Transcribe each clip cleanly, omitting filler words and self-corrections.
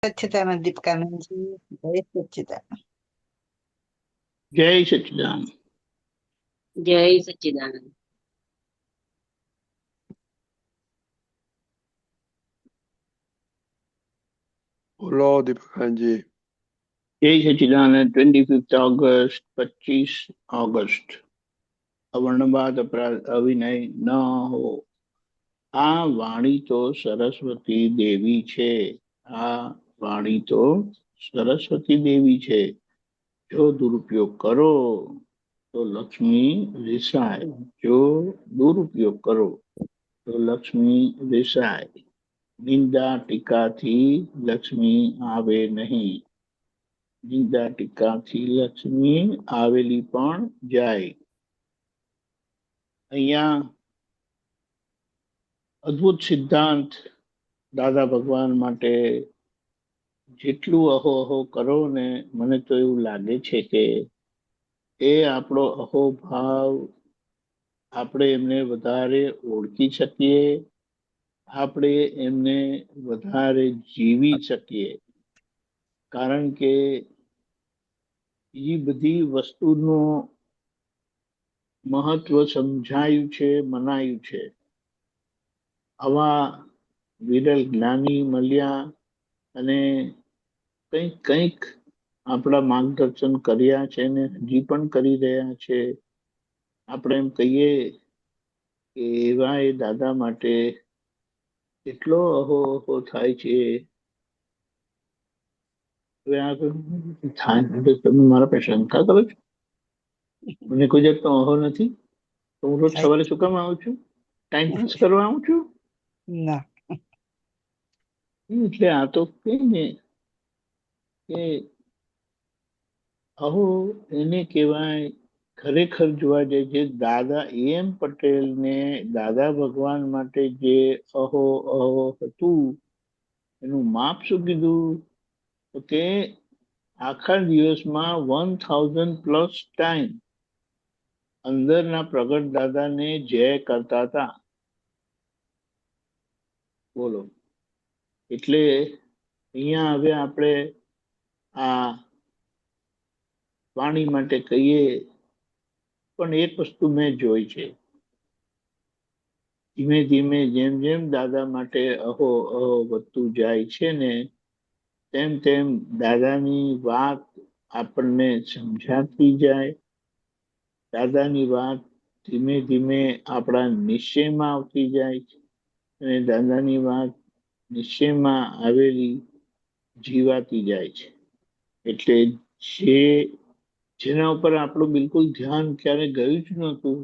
સચ્ચિદાનંદ દીપકાનંદજી, જય સચ્ચિદાનંદ. જય સચ્ચિદાનંદ. જય સચ્ચિદાનંદ. બોલો દીપકાનંદજી. જય સચ્ચિદાનંદ. 25 ઓગસ્ટ 25 ઓગસ્ટ. અવર્ણવાદ અપરાધ અવિનય ન હો. આ વાણી તો સરસ્વતી દેવી છે. આ વાણી તો સરસ્વતી દેવી છે. જો દુરુપયોગ કરો તો લક્ષ્મી રિસાય. જો દુરુપયોગ કરો તો લક્ષ્મી રિસાય. નિંદા ટીકાથી લક્ષ્મી આવે નહીં. નિંદા ટીકાથી લક્ષ્મી આવેલી પણ જાય. અહીંયા અદ્ભુત સિદ્ધાંત દાદા ભગવાન માટે જેટલું અહો અહો કરો ને, મને તો એવું લાગે છે કે એ આપણો અહોભાવ આપણે એમને વધારે ઓળખી શકીએ, આપણે એમને વધારે જીવી શકીએ. કારણ કે એ બધી વસ્તુનું મહત્વ સમજાયું છે, મનાયું છે. આવા વિરલ જ્ઞાની મળ્યા અને કંઈક કંઈક આપણા માર્ગદર્શન કર્યા છે ને હજી પણ કરી રહ્યા છે. આપણે એમ કહીએ કે એવા એ દાદા માટે એટલો અહો અહો થાય છે. તમે મારા પાસે શંકા કરો છો? મને કોઈ જાતનો અહો નથી. તો હું રોજ સવારે શું કામ આવું છું? ટાઈમ પાસ કરવા આવું છું? ના, એટલે આ તો કહીને કે અહો એને કહેવાય. ખરેખર જોવા જાય છે દાદા એમ પટેલ ને દાદા ભગવાન માટે જે અહો અહો હતું એનું માપ શું કીધું? તો કે આખા દિવસમાં 1000+ ટાઈમ અંદરના પ્રગટ દાદાને જય કરતા હતા. બોલો. એટલે અહીંયા હવે આપણે આ વાણી માટે કહીએ, પણ એક વસ્તુ મેં જોઈ છે. ધીમે ધીમે જેમ જેમ દાદા માટે અહો અહો વધતું જાય છે ને, તેમ તેમ દાદાની વાત આપણને સમજાતી જાય. દાદાની વાત ધીમે ધીમે આપણા નિશ્ચયમાં આવતી જાય છે અને દાદાની વાત નિશ્ચયમાં આવેલી જીવાતી જાય છે. એટલે જેના ઉપર આપણું બિલકુલ ધ્યાન ક્યારે ગયું જ નહોતું,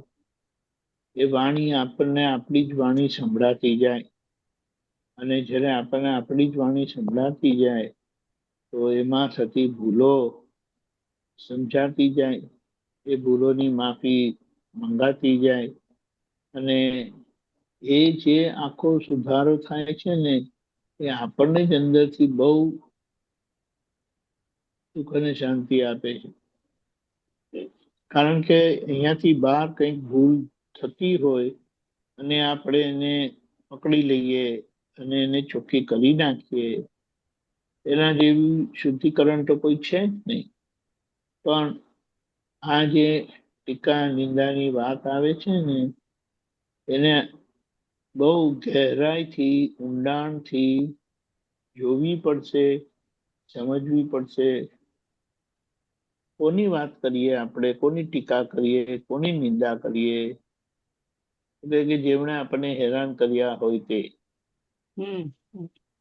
એ વાણી આપણને આપણી જ વાણી સંભળાતી જાય. અને જ્યારે આપણને આપણી જ વાણી સંભળાતી જાય તો એમાં થતી ભૂલો સમજાતી જાય. એ ભૂલોની માફી મંગાતી જાય અને એ જે આખો સુધારો થાય છે ને, એ આપણને જ અંદરથી બહુ સુખ અને શાંતિ આપે છે. કારણ કે અહીંયાથી બહાર કંઈક ભૂલ થતી હોય અને આપણે એને પકડી લઈએ અને એને ચોખ્ખી કરી નાખીએ, એના જેવું શુદ્ધિકરણ તો કોઈ છે જ નહીં. પણ આ જે ટીકા નિંદાની વાત આવે છે ને, એને બહુ ગહેરાઈથી ઊંડાણથી જોવી પડશે, સમજવી પડશે. કોની વાત કરીએ આપણે, કોની ટીકા કરીએ, કોની નિંદા કરીએ? એટલે કે જેમણે આપણને હેરાન કર્યા હોય તે.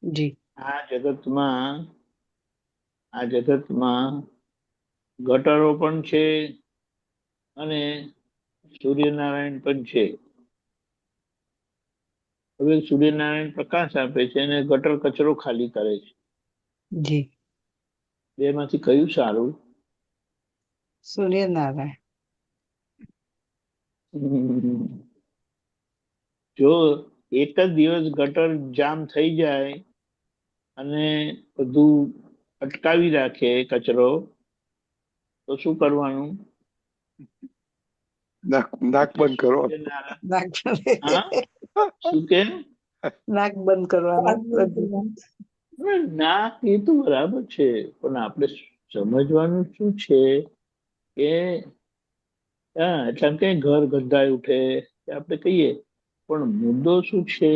જી. આ જગતમાં ગટરો પણ છે અને સૂર્યનારાયણ પણ છે. હવે સૂર્યનારાયણ પ્રકાશ આપે છે અને ગટર કચરો ખાલી કરે છે. જી. બેમાંથી કયું સારું? સૂર્યનારાયણ. જો એક જ દિવસ ગટર જામ થઈ જાય અને બધું અટકાવી રાખે કચરો, તો શું કરવાનું? નાક બંધ કરો. શું કે? નાક બંધ કરવાનું. ના, એ તો બરાબર છે, પણ આપણે સમજવાનું શું છે કે હા એટલે આમ કે ઘર ગંધાઈ ઉઠે કે આપણે કહીએ, પણ મુદ્દો શું છે?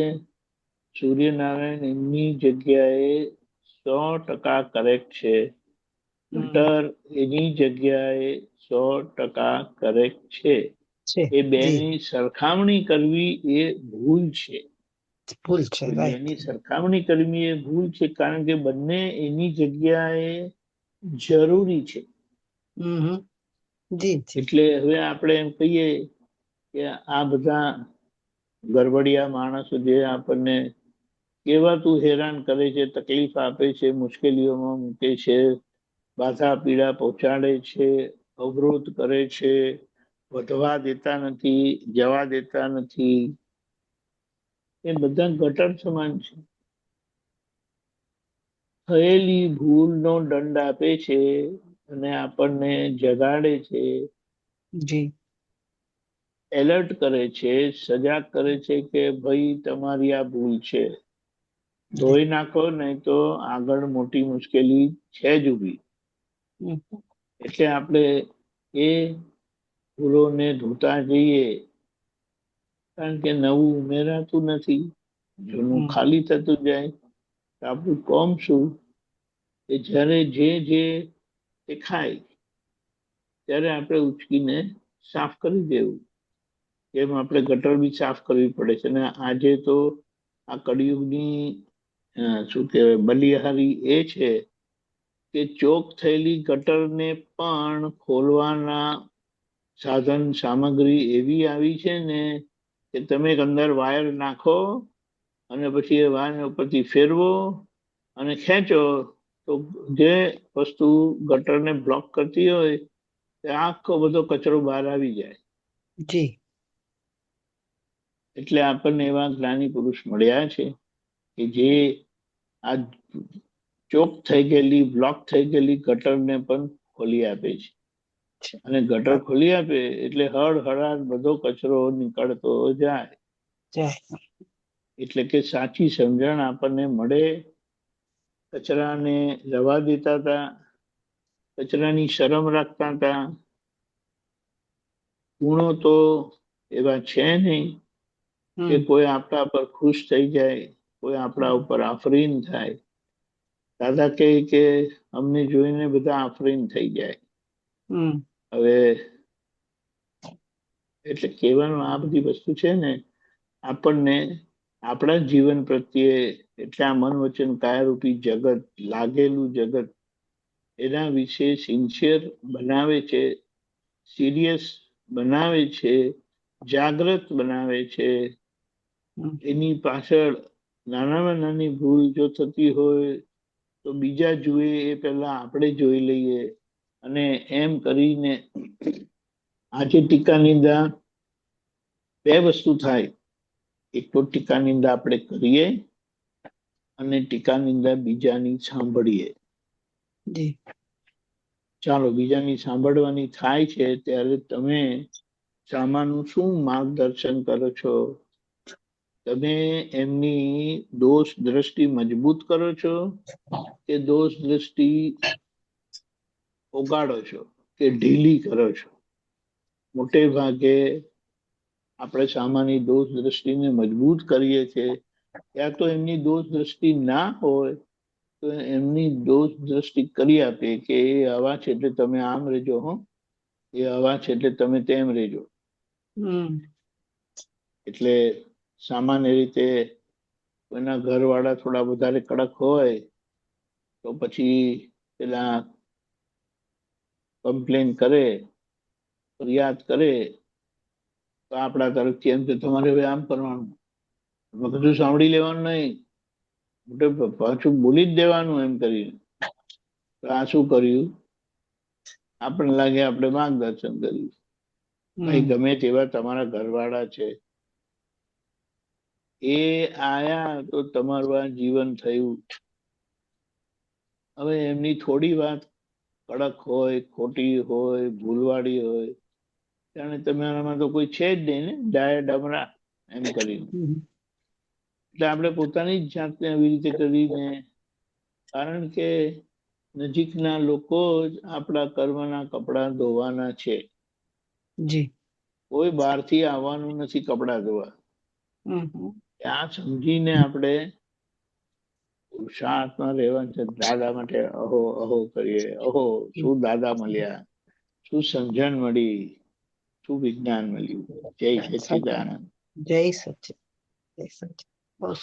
સૂર્યનારાયણ એમની જગ્યાએ 100% કરેક્ટ છે. ગટર એની જગ્યાએ 100% કરેક્ટ છે. છે એ જી બેની સરખામણી કરવી એ ભૂલ છે. ભૂલ છે એ રાઈટ બેની સરખામણી કરવી એ ભૂલ છે, કારણ કે બંને એની જગ્યાએ જરૂરી છે. હમ જી જી એટલે હવે આપણે એમ કહીએ કે આ બધા ગરબડિયા માણસો જે આપણને કેવાતું હેરાન કરે છે, તકલીફ આપે છે, મુશ્કેલીઓમાં મૂકે છે, બાધા પીડા પહોંચાડે છે, અવરોધ કરે છે, વધવા દેતા નથી, જવા દેતા નથી, એ બધા ગટર સમાન છે. થયેલી ભૂલનો દંડ આપે છે અને આપણને જગાડે છે, જી એલર્ટ કરે છે, સજાગ કરે છે કે ભાઈ તમારી આ ભૂલ છે, જી ધોઈ નાખો, નહીં તો આગળ મોટી મુશ્કેલી છે જ ઊભી. હમ, એટલે આપણે એ ભૂલોને ધોતા જઈએ, કારણ કે નવું ઉમેરાતું નથી, જૂનું હમ, ખાલી થતું જાય. તો આપણું કોમ શું? કે જ્યારે જે જે દેખાય ત્યારે આપણે ઉચકીને સાફ કરી દેવું. એમ આપણે ગટર બી સાફ કરવી પડે છે. અને આજે તો આ કળિયુગની શું કહેવાય બલિહારી એ છે કે ચોક થયેલી ગટરને પણ ખોલવાના સાધન સામગ્રી એવી આવી છે ને કે તમે અંદર વાયર નાખો અને પછી એ વાયર ઉપરથી ફેરવો અને ખેંચો તો જે વસ્તુ ગટરને બ્લોક કરતી હોય તે આખો બધો કચરો બહાર આવી જાય. જી એટલે આપણને એવા જ્ઞાની પુરુષ મળ્યા છે કે જે આ ચોક થઈ ગયેલી બ્લોક થઈ ગયેલી ગટરને પણ ખોલી આપે છે. અને ગટર ખોલી આપે એટલે હળહળાટ બધો કચરો નીકળતો જાય. જાય એટલે કે સાચી સમજણ આપણને મળે. કચરાને જવા દેતા હતા, કચરાની શરમ રાખતા હતા. ગુણો તો એવા છે નહીં કે હમ કોઈ આપણા પર ખુશ થઈ જાય, કોઈ આપણા ઉપર આફરીન થાય. દાદા કહે કે અમને જોઈને બધા આફરીન થઈ જાય. હમ હવે એટલે કહેવાનું આ બધી વસ્તુ છે ને આપણને આપણા જીવન પ્રત્યે એટલે આ મન વચન કાયારૂપી જગત, લાગેલું જગત, એના વિશે સિન્સિયર બનાવે છે, સિરિયસ બનાવે છે, જાગૃત બનાવે છે. હમ, એની પાછળ નાનામાં નાની ભૂલ જો થતી હોય તો બીજા જુએ એ પહેલા આપણે જોઈ લઈએ. અને એમ કરીને આજે ટીકા નિંદા બે વસ્તુ થાય. એક તો ટીકા નિંદા આપણે કરીએ અને ટીકા નિંદા બીજાની સાંભળીએ. જી ચાલો બીજાની સાંભળવાની થાય છે ત્યારે તમે સામાનું શું માર્ગદર્શન કરો છો? તમે એમની દોષ દ્રષ્ટિ મજબૂત કરો છો કે દોષ દ્રષ્ટિ ઓગાળો છો કે ઢીલી કરો છો? મોટે ભાગે આપણે સામાની દોષ દ્રષ્ટિને મજબૂત કરીએ છીએ. ત્યાં તો એમની દોષ દ્રષ્ટિ ના હોય તો એમની દોષ દ્રષ્ટિ કરી આપે કે એ આવા છે એટલે તમે આમ રહેજો, હો, એ આવા છે એટલે તમે તેમ રહેજો. હમ એટલે સામાન્ય રીતે કોઈના ઘરવાળા થોડા વધારે કડક હોય તો પછી પેલા કમ્પ્લેન કરે, ફરિયાદ કરે તો આપણા તરફથી એમ કે તમારે હવે આમ કરવાનું, બધું સાંભળી લેવાનું નહીં, મોટે પાછું બોલી જ દેવાનું એમ કરીને. તો આ શું કર્યું? આપણને લાગે આપણે માર્ગદર્શન કર્યું. ભાઈ હમ ગમે તેવા તમારા ઘરવાળા છે, એ આયા તો તમારું આ જીવન થયું. હવે એમની થોડી વાત કડક હોય, ખોટી હોય, ભૂલવાળી હોય, જાણે તમારામાં તો કોઈ છે જ નહીં ને, ડાયા ડમરા એમ કરીને. હમ, એટલે આપણે પોતાની જ જાતને આવી રીતે કરીને કારણ કે નજીકના લોકો જ આપણા કર્મના કપડાં ધોવાના છે. જી. કોઈ બહારથી આવવાનું નથી કપડાં ધોવા. હમ. આ સમજીને આપણે પુરુષાર્થમાં રહેવાનું છે. દાદા માટે અહો અહો કરીએ. અહો, શું દાદા મળ્યા, શું સમજણ મળી, શું વિજ્ઞાન મળ્યું. જય સચ્ચિદાનંદ. જય સચ્ચિદાનંદ. જય સચ્ચિદાનંદ.